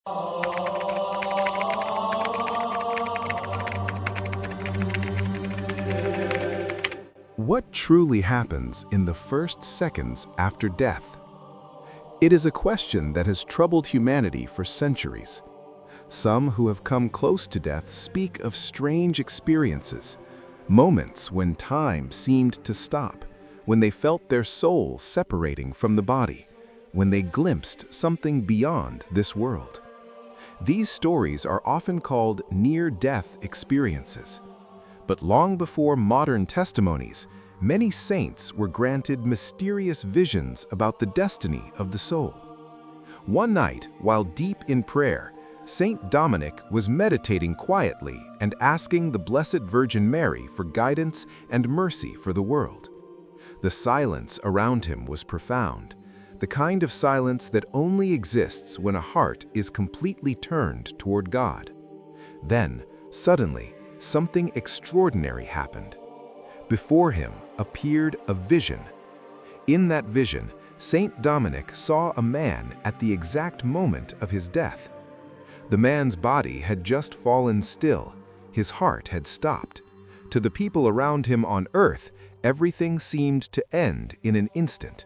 What truly happens in the first seconds after death? It is a question that has troubled humanity for centuries. Some who have come close to death speak of strange experiences, moments when time seemed to stop, when they felt their soul separating from the body, when they glimpsed something beyond this world. These stories are often called near-death experiences. But long before modern testimonies, many saints were granted mysterious visions about the destiny of the soul. One night, while deep in prayer, Saint Dominic was meditating quietly and asking the Blessed Virgin Mary for guidance and mercy for the world. The silence around him was profound, the kind of silence that only exists when a heart is completely turned toward God. Then, suddenly, something extraordinary happened. Before him appeared a vision. In that vision, Saint Dominic saw a man at the exact moment of his death. The man's body had just fallen still, his heart had stopped. To the people around him on earth, everything seemed to end in an instant.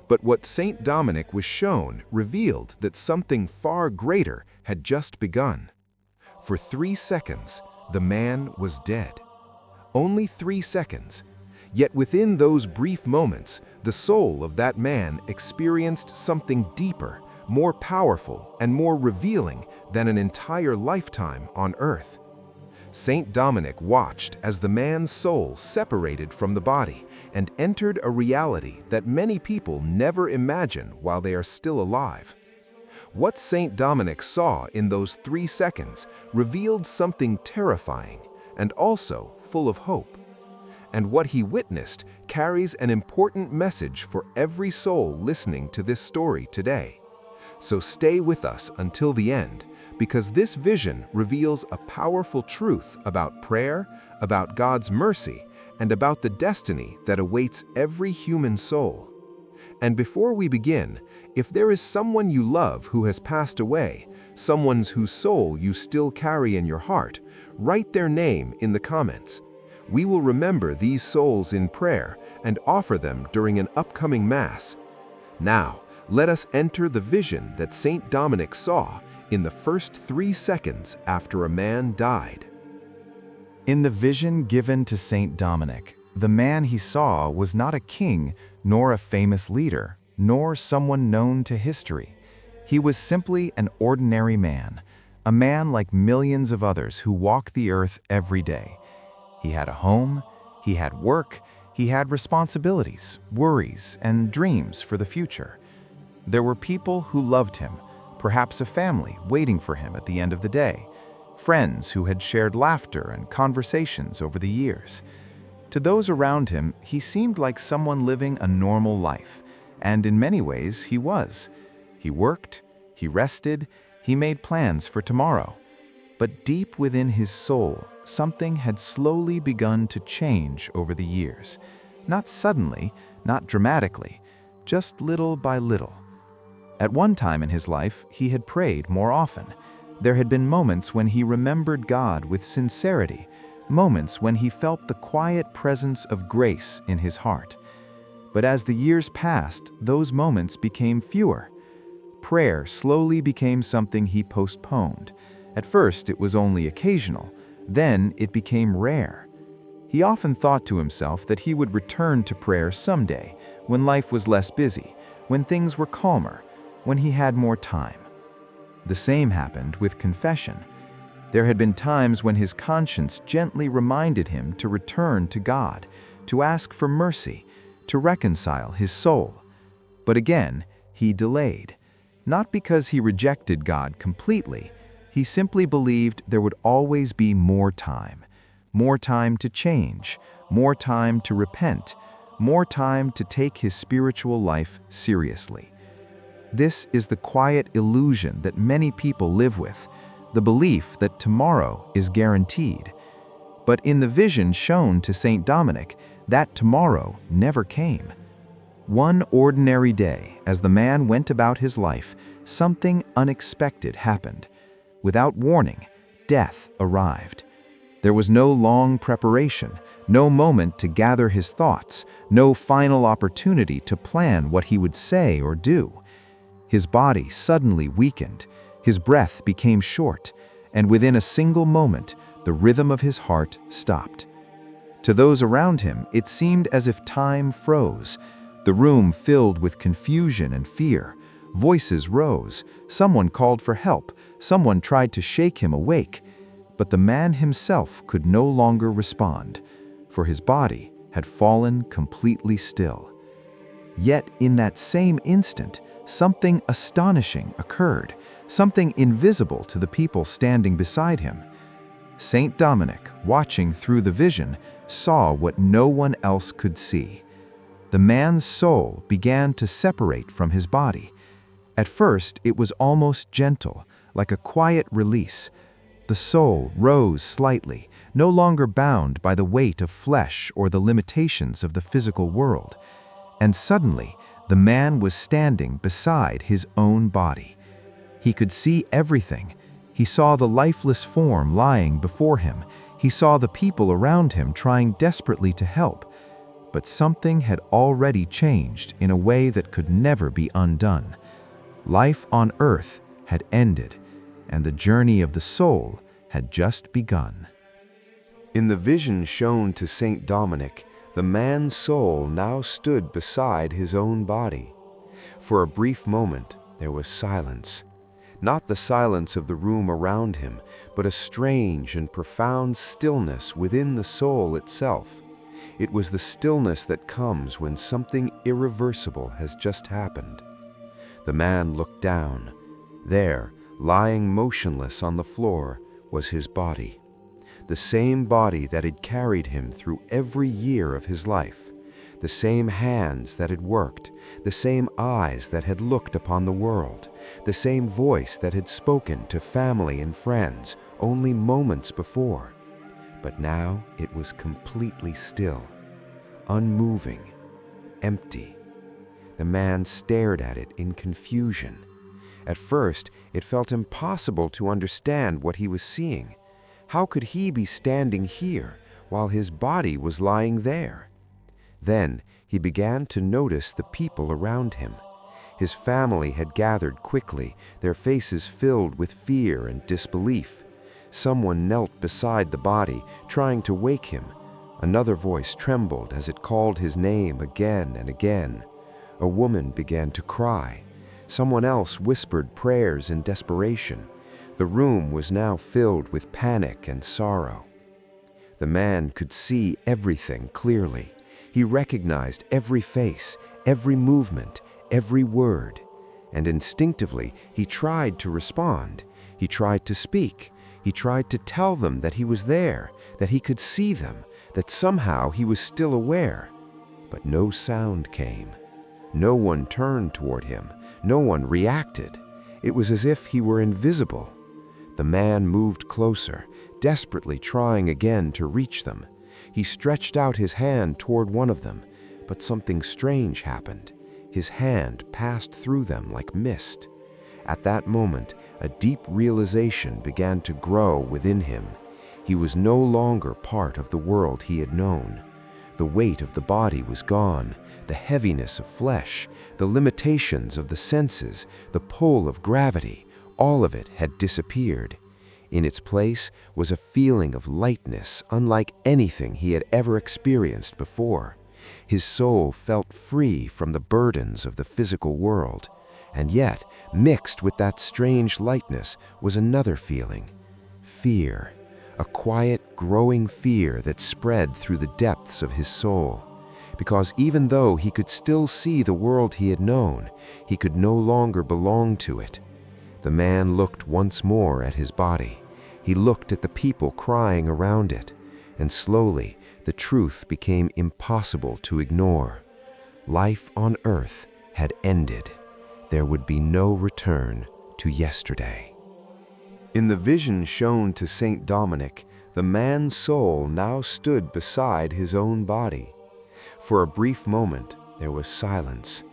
But what Saint Dominic was shown revealed that something far greater had just begun. For 3 seconds, the man was dead. Only 3 seconds. Yet within those brief moments, the soul of that man experienced something deeper, more powerful, and more revealing than an entire lifetime on earth. Saint Dominic watched as the man's soul separated from the body and entered a reality that many people never imagine while they are still alive. What Saint Dominic saw in those 3 seconds revealed something terrifying and also full of hope. And what he witnessed carries an important message for every soul listening to this story today. So stay with us until the end, because this vision reveals a powerful truth about prayer, about God's mercy, and about the destiny that awaits every human soul. And before we begin, if there is someone you love who has passed away, someone whose soul you still carry in your heart, write their name in the comments. We will remember these souls in prayer and offer them during an upcoming Mass. Now, let us enter the vision that Saint Dominic saw in the first 3 seconds after a man died. In the vision given to Saint Dominic, the man he saw was not a king, nor a famous leader, nor someone known to history. He was simply an ordinary man, a man like millions of others who walk the earth every day. He had a home, he had work, he had responsibilities, worries, and dreams for the future. There were people who loved him, perhaps a family waiting for him at the end of the day, friends who had shared laughter and conversations over the years. To those around him, he seemed like someone living a normal life, and in many ways he was. He worked, he rested, he made plans for tomorrow. But deep within his soul, something had slowly begun to change over the years. Not suddenly, not dramatically, just little by little. At one time in his life, he had prayed more often. There had been moments when he remembered God with sincerity, moments when he felt the quiet presence of grace in his heart. But as the years passed, those moments became fewer. Prayer slowly became something he postponed. At first, it was only occasional. Then it became rare. He often thought to himself that he would return to prayer someday, when life was less busy, when things were calmer, when he had more time. The same happened with confession. There had been times when his conscience gently reminded him to return to God, to ask for mercy, to reconcile his soul. But again, he delayed. Not because he rejected God completely. He simply believed there would always be more time to change, more time to repent, more time to take his spiritual life seriously. This is the quiet illusion that many people live with, the belief that tomorrow is guaranteed. But in the vision shown to Saint Dominic, that tomorrow never came. One ordinary day, as the man went about his life, something unexpected happened. Without warning, death arrived. There was no long preparation, no moment to gather his thoughts, no final opportunity to plan what he would say or do. His body suddenly weakened, his breath became short, and within a single moment, the rhythm of his heart stopped. To those around him, it seemed as if time froze. The room filled with confusion and fear. Voices rose. Someone called for help. Someone tried to shake him awake. But the man himself could no longer respond, for his body had fallen completely still. Yet in that same instant, something astonishing occurred, something invisible to the people standing beside him. Saint Dominic, watching through the vision, saw what no one else could see. The man's soul began to separate from his body. At first, it was almost gentle, like a quiet release. The soul rose slightly, no longer bound by the weight of flesh or the limitations of the physical world. And suddenly, the man was standing beside his own body. He could see everything. He saw the lifeless form lying before him. He saw the people around him trying desperately to help. But something had already changed in a way that could never be undone. Life on earth had ended, and the journey of the soul had just begun. In the vision shown to Saint Dominic, the man's soul now stood beside his own body. For a brief moment, there was silence. Not the silence of the room around him, but a strange and profound stillness within the soul itself. It was the stillness that comes when something irreversible has just happened. The man looked down. There, lying motionless on the floor, was his body. The same body that had carried him through every year of his life. The same hands that had worked, the same eyes that had looked upon the world, the same voice that had spoken to family and friends only moments before. But now it was completely still, unmoving, empty. The man stared at it in confusion. At first, it felt impossible to understand what he was seeing. How could he be standing here while his body was lying there? Then he began to notice the people around him. His family had gathered quickly, their faces filled with fear and disbelief. Someone knelt beside the body, trying to wake him. Another voice trembled as it called his name again and again. A woman began to cry. Someone else whispered prayers in desperation. The room was now filled with panic and sorrow. The man could see everything clearly. He recognized every face, every movement, every word. And instinctively, he tried to respond. He tried to speak. He tried to tell them that he was there, that he could see them, that somehow he was still aware. But no sound came. No one turned toward him. No one reacted. It was as if he were invisible. The man moved closer, desperately trying again to reach them. He stretched out his hand toward one of them, but something strange happened. His hand passed through them like mist. At that moment, a deep realization began to grow within him. He was no longer part of the world he had known. The weight of the body was gone, the heaviness of flesh, the limitations of the senses, the pull of gravity, all of it had disappeared. In its place was a feeling of lightness unlike anything he had ever experienced before. His soul felt free from the burdens of the physical world. And yet, mixed with that strange lightness was another feeling, fear, a quiet, growing fear that spread through the depths of his soul. Because even though he could still see the world he had known, he could no longer belong to it. The man looked once more at his body. He looked at the people crying around it, and slowly the truth became impossible to ignore. Life on earth had ended. There would be no return to yesterday. In the vision shown to Saint Dominic, the man's soul now stood beside his own body. For a brief moment, There was silence.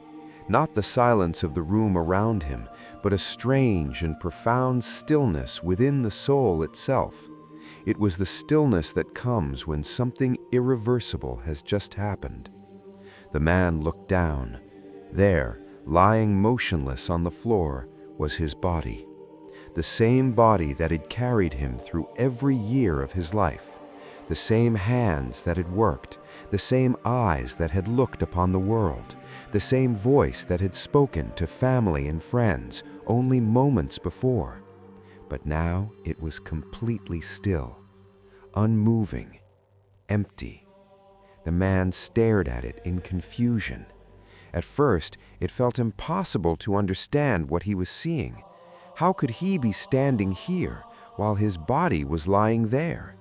Not the silence of the room around him, but a strange and profound stillness within the soul itself. It was the stillness that comes when something irreversible has just happened. The man looked down. There, lying motionless on the floor, was his body. The same body that had carried him through every year of his life. The same hands that had worked, the same eyes that had looked upon the world, the same voice that had spoken to family and friends only moments before. But now it was completely still, unmoving, empty. The man stared at it in confusion. At first, it felt impossible to understand what he was seeing. How could he be standing here while his body was lying there?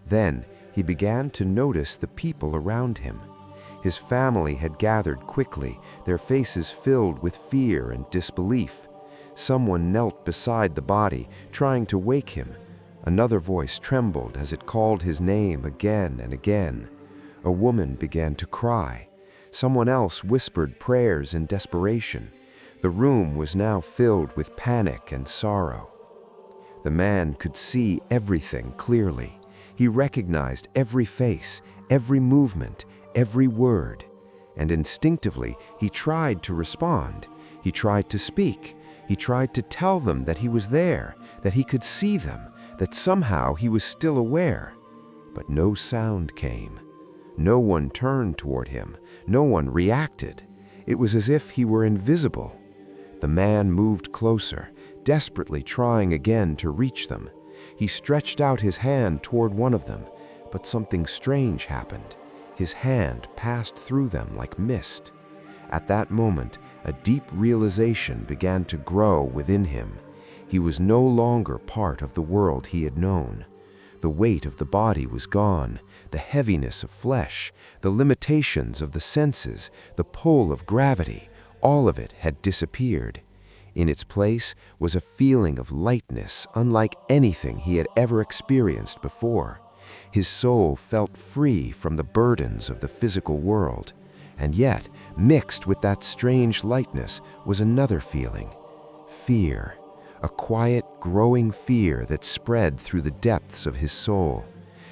Then he began to notice the people around him. His family had gathered quickly, their faces filled with fear and disbelief. Someone knelt beside the body, trying to wake him. Another voice trembled as it called his name again and again. A woman began to cry. Someone else whispered prayers in desperation. The room was now filled with panic and sorrow. The man could see everything clearly. He recognized every face, every movement, every word. And instinctively, he tried to respond. He tried to speak. He tried to tell them that he was there, that he could see them, that somehow he was still aware. But no sound came. No one turned toward him. No one reacted. It was as if he were invisible. The man moved closer, desperately trying again to reach them. He stretched out his hand toward one of them, but something strange happened. His hand passed through them like mist. At that moment, a deep realization began to grow within him. He was no longer part of the world he had known. The weight of the body was gone, the heaviness of flesh, the limitations of the senses, the pull of gravity, all of it had disappeared. In its place was a feeling of lightness unlike anything he had ever experienced before. His soul felt free from the burdens of the physical world. And yet, mixed with that strange lightness was another feeling: fear. A quiet, growing fear that spread through the depths of his soul.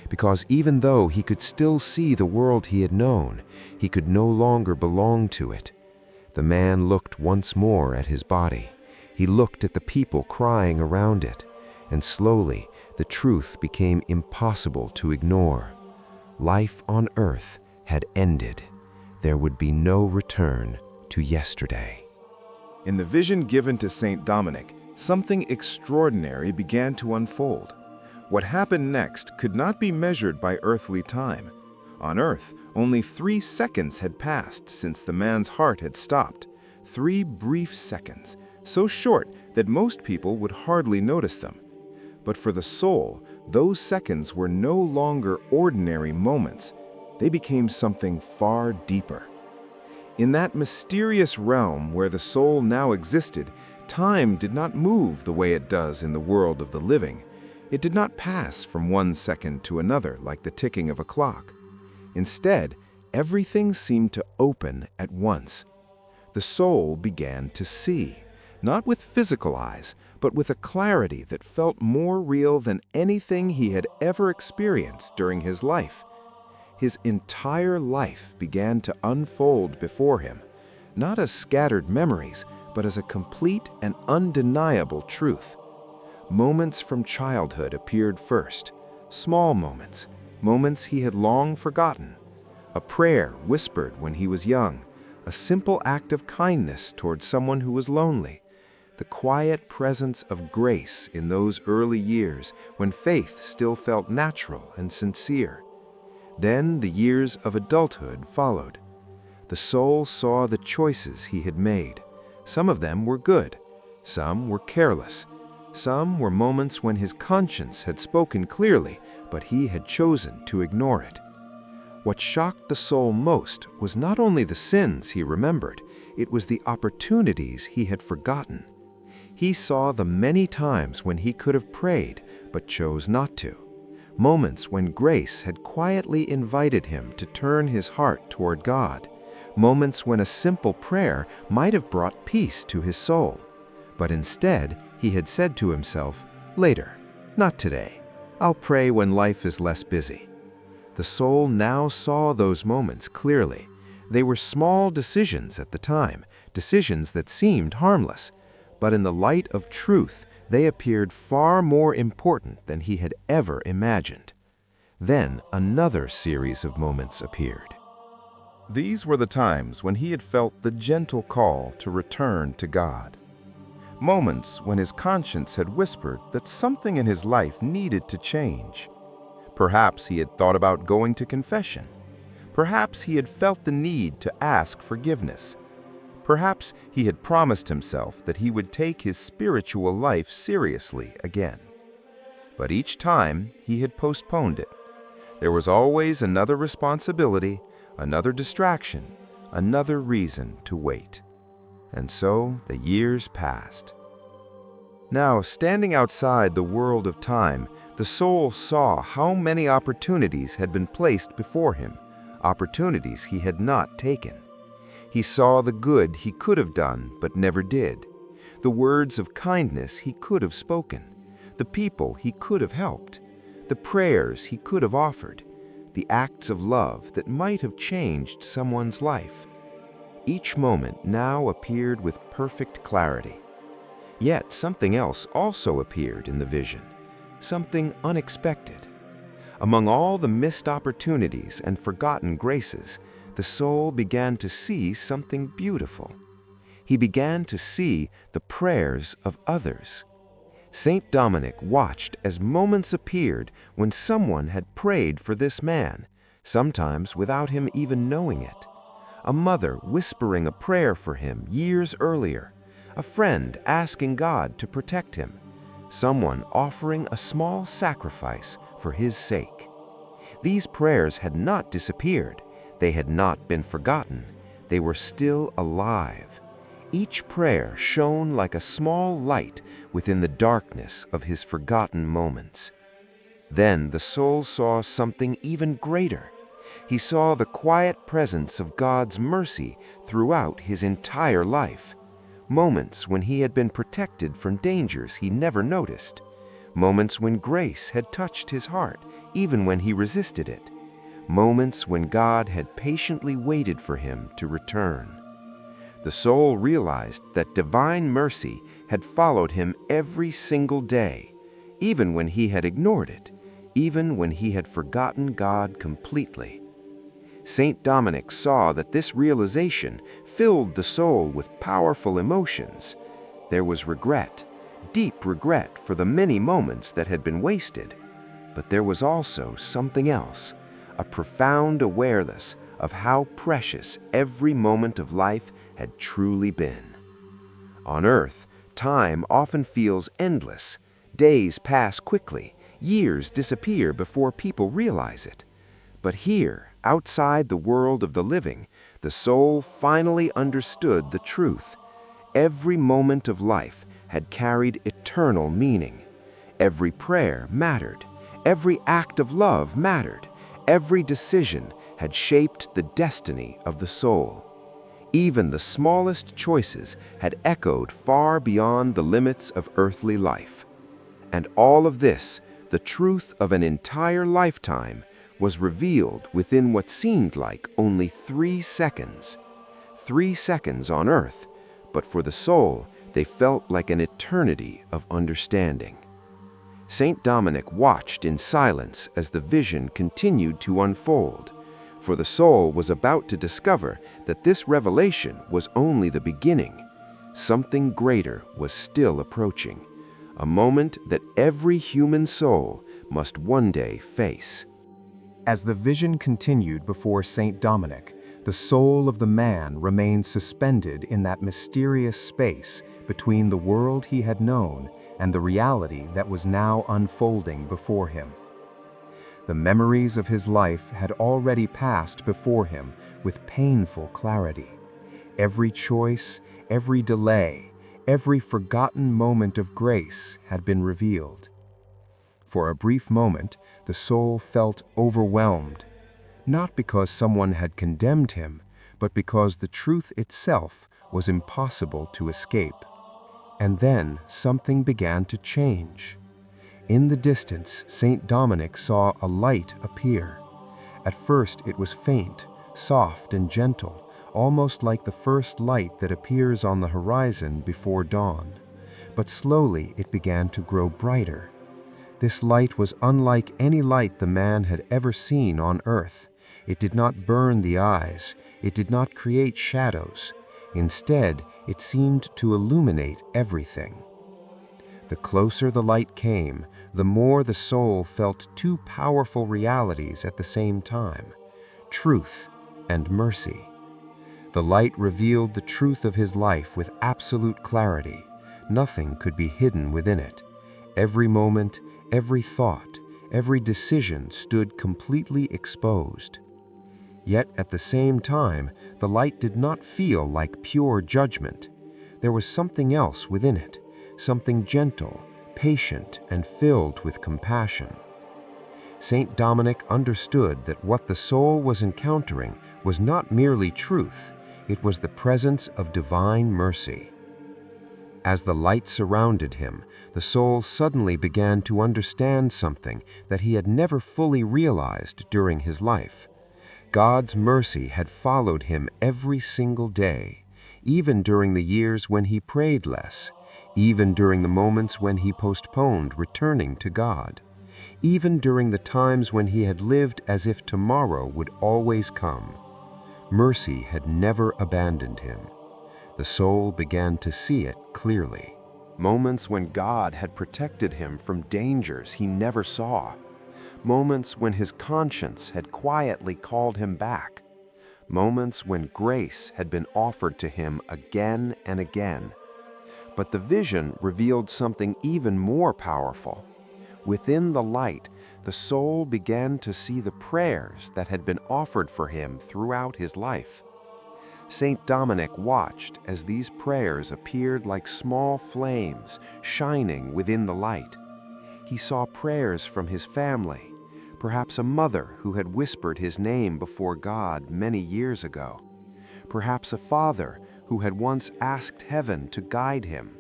Because even though he could still see the world he had known, he could no longer belong to it. The man looked once more at his body. He looked at the people crying around it, and slowly the truth became impossible to ignore. Life on earth had ended. There would be no return to yesterday. In the vision given to Saint Dominic, something extraordinary began to unfold. What happened next could not be measured by earthly time. On Earth, only 3 seconds had passed since the man's heart had stopped. 3 brief seconds, so short that most people would hardly notice them. But for the soul, those seconds were no longer ordinary moments. They became something far deeper. In that mysterious realm where the soul now existed, time did not move the way it does in the world of the living. It did not pass from one second to another like the ticking of a clock. Instead, everything seemed to open at once. The soul began to see, not with physical eyes, but with a clarity that felt more real than anything he had ever experienced during his life. His entire life began to unfold before him, not as scattered memories, but as a complete and undeniable truth. Moments from childhood appeared first, small moments, moments he had long forgotten. A prayer whispered when he was young, a simple act of kindness toward someone who was lonely, the quiet presence of grace in those early years when faith still felt natural and sincere. Then the years of adulthood followed. The soul saw the choices he had made. Some of them were good, some were careless, some were moments when his conscience had spoken clearly, but he had chosen to ignore it. What shocked the soul most was not only the sins he remembered, it was the opportunities he had forgotten. He saw the many times when he could have prayed, but chose not to. Moments when grace had quietly invited him to turn his heart toward God. moments when a simple prayer might have brought peace to his soul. But instead, he had said to himself, "Later, not today. I'll pray when life is less busy." The soul now saw those moments clearly. They were small decisions at the time, decisions that seemed harmless. But in the light of truth, they appeared far more important than he had ever imagined. Then another series of moments appeared. These were the times when he had felt the gentle call to return to God. Moments when his conscience had whispered that something in his life needed to change. Perhaps he had thought about going to confession. Perhaps he had felt the need to ask forgiveness. Perhaps he had promised himself that he would take his spiritual life seriously again. But each time he had postponed it. There was always another responsibility, another distraction, another reason to wait. And so the years passed. Now, standing outside the world of time, the soul saw how many opportunities had been placed before him, opportunities he had not taken. He saw the good he could have done but never did, the words of kindness he could have spoken, the people he could have helped, the prayers he could have offered, the acts of love that might have changed someone's life. Each moment now appeared with perfect clarity. Yet something else also appeared in the vision, something unexpected. Among all the missed opportunities and forgotten graces, the soul began to see something beautiful. He began to see the prayers of others. Saint Dominic watched as moments appeared when someone had prayed for this man, sometimes without him even knowing it. A mother whispering a prayer for him years earlier, a friend asking God to protect him, someone offering a small sacrifice for his sake. These prayers had not disappeared. They had not been forgotten. They were still alive. Each prayer shone like a small light within the darkness of his forgotten moments. Then the soul saw something even greater. He saw the quiet presence of God's mercy throughout his entire life. Moments when he had been protected from dangers he never noticed. Moments when grace had touched his heart, even when he resisted it. Moments when God had patiently waited for him to return. The soul realized that divine mercy had followed him every single day, even when he had ignored it, even when he had forgotten God completely. Saint Dominic saw that this realization filled the soul with powerful emotions. There was regret, deep regret for the many moments that had been wasted. But there was also something else, a profound awareness of how precious every moment of life had truly been. On earth, time often feels endless. Days pass quickly, years disappear before people realize it. But here, outside the world of the living, the soul finally understood the truth. Every moment of life had carried eternal meaning. Every prayer mattered. Every act of love mattered. Every decision had shaped the destiny of the soul. Even the smallest choices had echoed far beyond the limits of earthly life. And all of this, the truth of an entire lifetime, was revealed within what seemed like only 3 seconds. 3 seconds on earth, but for the soul, they felt like an eternity of understanding. Saint Dominic watched in silence as the vision continued to unfold, for the soul was about to discover that this revelation was only the beginning. Something greater was still approaching, a moment that every human soul must one day face. As the vision continued before Saint Dominic, the soul of the man remained suspended in that mysterious space between the world he had known and the reality that was now unfolding before him. The memories of his life had already passed before him with painful clarity. Every choice, every delay, every forgotten moment of grace had been revealed. For a brief moment, the soul felt overwhelmed, not because someone had condemned him, but because the truth itself was impossible to escape. And then something began to change. In the distance, Saint Dominic saw a light appear. At first it was faint, soft and gentle, almost like the first light that appears on the horizon before dawn. But slowly it began to grow brighter. This light was unlike any light the man had ever seen on earth. It did not burn the eyes. It did not create shadows. Instead, it seemed to illuminate everything. The closer the light came, the more the soul felt two powerful realities at the same time: truth and mercy. The light revealed the truth of his life with absolute clarity. Nothing could be hidden within it. Every moment, every thought, every decision stood completely exposed. Yet at the same time, the light did not feel like pure judgment. There was something else within it, something gentle, patient, and filled with compassion. Saint Dominic understood that what the soul was encountering was not merely truth, it was the presence of divine mercy. As the light surrounded him, the soul suddenly began to understand something that he had never fully realized during his life. God's mercy had followed him every single day, even during the years when he prayed less, even during the moments when he postponed returning to God, even during the times when he had lived as if tomorrow would always come. Mercy had never abandoned him. The soul began to see it clearly. Moments when God had protected him from dangers he never saw. Moments when his conscience had quietly called him back. Moments when grace had been offered to him again and again. But the vision revealed something even more powerful. Within the light, the soul began to see the prayers that had been offered for him throughout his life. Saint Dominic watched as these prayers appeared like small flames shining within the light. He saw prayers from his family, perhaps a mother who had whispered his name before God many years ago, perhaps a father who had once asked heaven to guide him.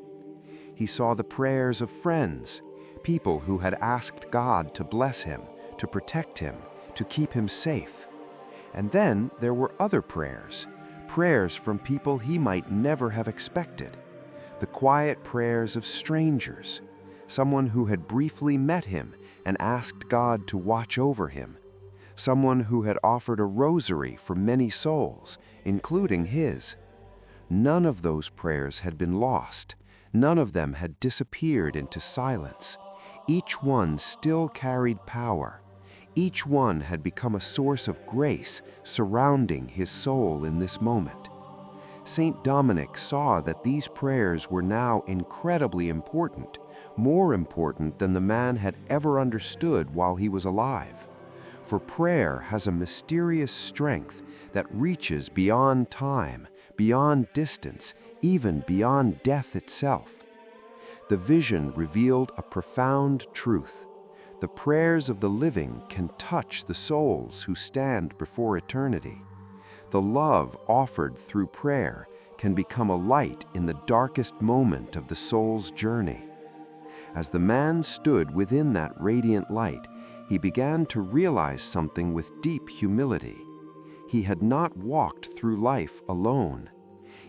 He saw the prayers of friends, people who had asked God to bless him, to protect him, to keep him safe. And then there were other prayers from people he might never have expected. The quiet prayers of strangers, someone who had briefly met him and asked God to watch over him, someone who had offered a rosary for many souls, including his. None of those prayers had been lost. None of them had disappeared into silence. Each one still carried power. Each one had become a source of grace surrounding his soul in this moment. Saint Dominic saw that these prayers were now incredibly important, more important than the man had ever understood while he was alive. For prayer has a mysterious strength that reaches beyond time, beyond distance, even beyond death itself. The vision revealed a profound truth. The prayers of the living can touch the souls who stand before eternity. The love offered through prayer can become a light in the darkest moment of the soul's journey. As the man stood within that radiant light, he began to realize something with deep humility. He had not walked through life alone.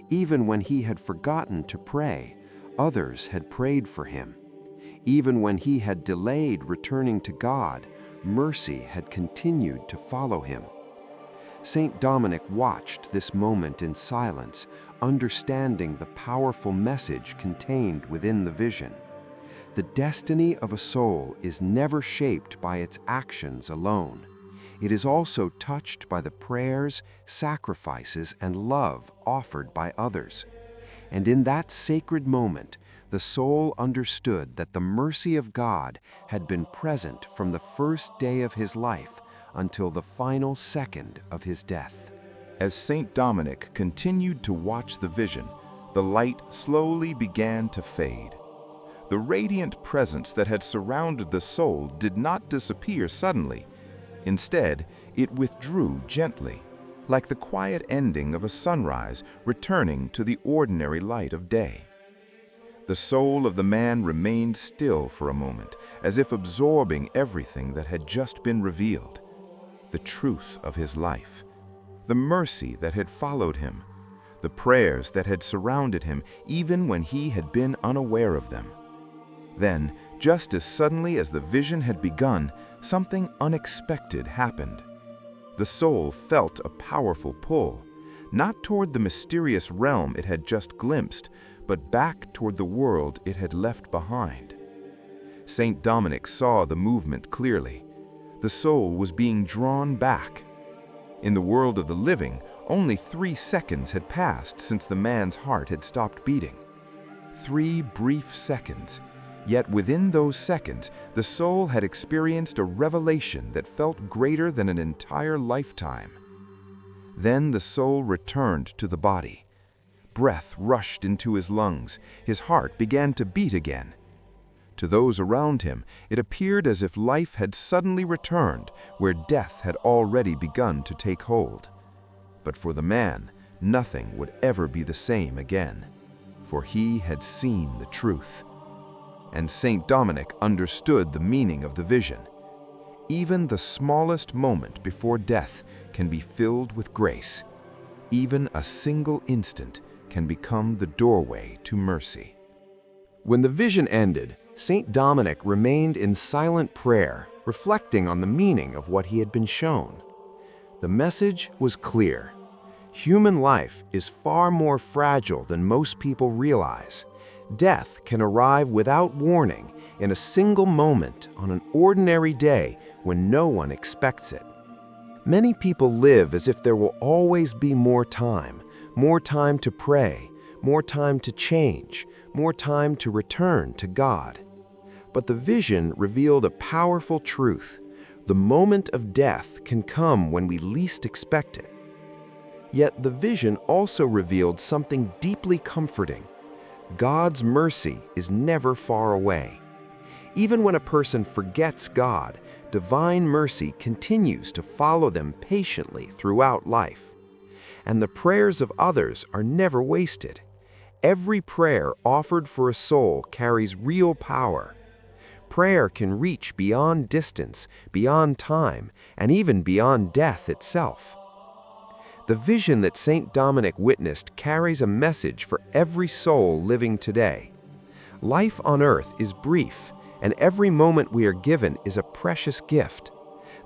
Even when he had forgotten to pray, others had prayed for him. Even when he had delayed returning to God, mercy had continued to follow him. Saint Dominic watched this moment in silence, understanding the powerful message contained within the vision. The destiny of a soul is never shaped by its actions alone. It is also touched by the prayers, sacrifices, and love offered by others. And in that sacred moment, the soul understood that the mercy of God had been present from the first day of his life until the final second of his death. As Saint Dominic continued to watch the vision, the light slowly began to fade. The radiant presence that had surrounded the soul did not disappear suddenly. Instead, it withdrew gently, like the quiet ending of a sunrise returning to the ordinary light of day. The soul of the man remained still for a moment, as if absorbing everything that had just been revealed. The truth of his life, the mercy that had followed him, the prayers that had surrounded him even when he had been unaware of them. Then, just as suddenly as the vision had begun, something unexpected happened. The soul felt a powerful pull, not toward the mysterious realm it had just glimpsed, but back toward the world it had left behind. Saint Dominic saw the movement clearly. The soul was being drawn back. In the world of the living, only 3 seconds had passed since the man's heart had stopped beating. 3 brief seconds. Yet within those seconds, the soul had experienced a revelation that felt greater than an entire lifetime. Then the soul returned to the body. Breath rushed into his lungs. His heart began to beat again. To those around him, it appeared as if life had suddenly returned where death had already begun to take hold. But for the man, nothing would ever be the same again, for he had seen the truth. And Saint Dominic understood the meaning of the vision. Even the smallest moment before death can be filled with grace. Even a single instant can become the doorway to mercy. When the vision ended, Saint Dominic remained in silent prayer, reflecting on the meaning of what he had been shown. The message was clear. Human life is far more fragile than most people realize. Death can arrive without warning in a single moment on an ordinary day when no one expects it. Many people live as if there will always be more time to pray, more time to change, more time to return to God. But the vision revealed a powerful truth. The moment of death can come when we least expect it. Yet the vision also revealed something deeply comforting. God's mercy is never far away. Even when a person forgets God, divine mercy continues to follow them patiently throughout life. And the prayers of others are never wasted. Every prayer offered for a soul carries real power. Prayer can reach beyond distance, beyond time, and even beyond death itself. The vision that Saint Dominic witnessed carries a message for every soul living today. Life on earth is brief, and every moment we are given is a precious gift.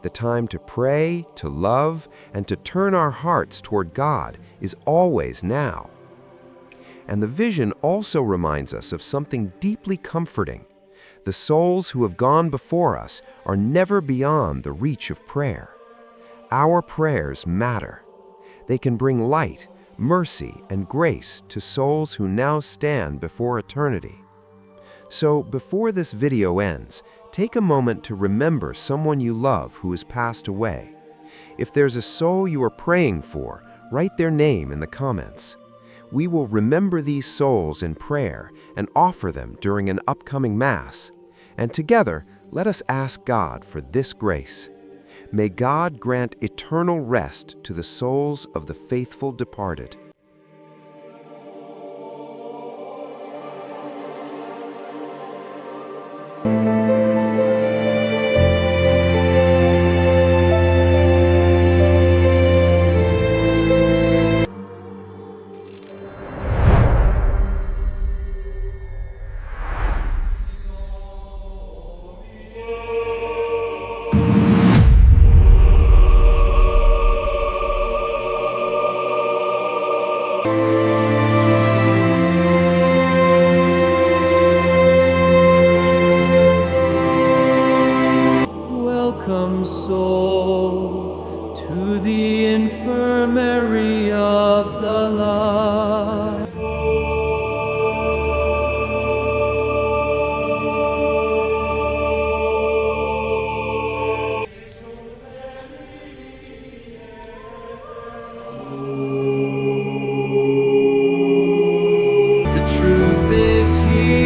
The time to pray, to love, and to turn our hearts toward God is always now. And the vision also reminds us of something deeply comforting. The souls who have gone before us are never beyond the reach of prayer. Our prayers matter. They can bring light, mercy, and grace to souls who now stand before eternity. So, before this video ends, take a moment to remember someone you love who has passed away. If there's a soul you are praying for, write their name in the comments. We will remember these souls in prayer and offer them during an upcoming Mass. And together, let us ask God for this grace. May God grant eternal rest to the souls of the faithful departed. Welcome, soul, to the infirmary of the light. The truth is here,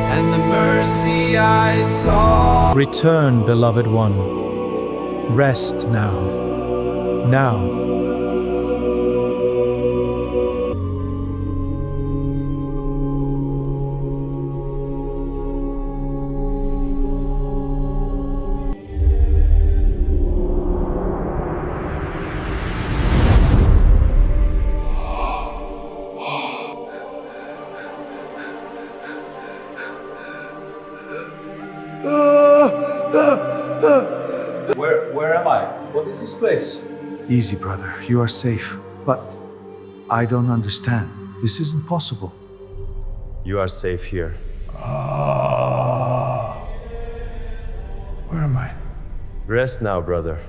and the mercy I saw. Return, beloved one. Rest now. Now. Where am I? What is this place? Easy, brother. You are safe. But I don't understand. This isn't possible. You are safe here. Where am I? Rest now, brother.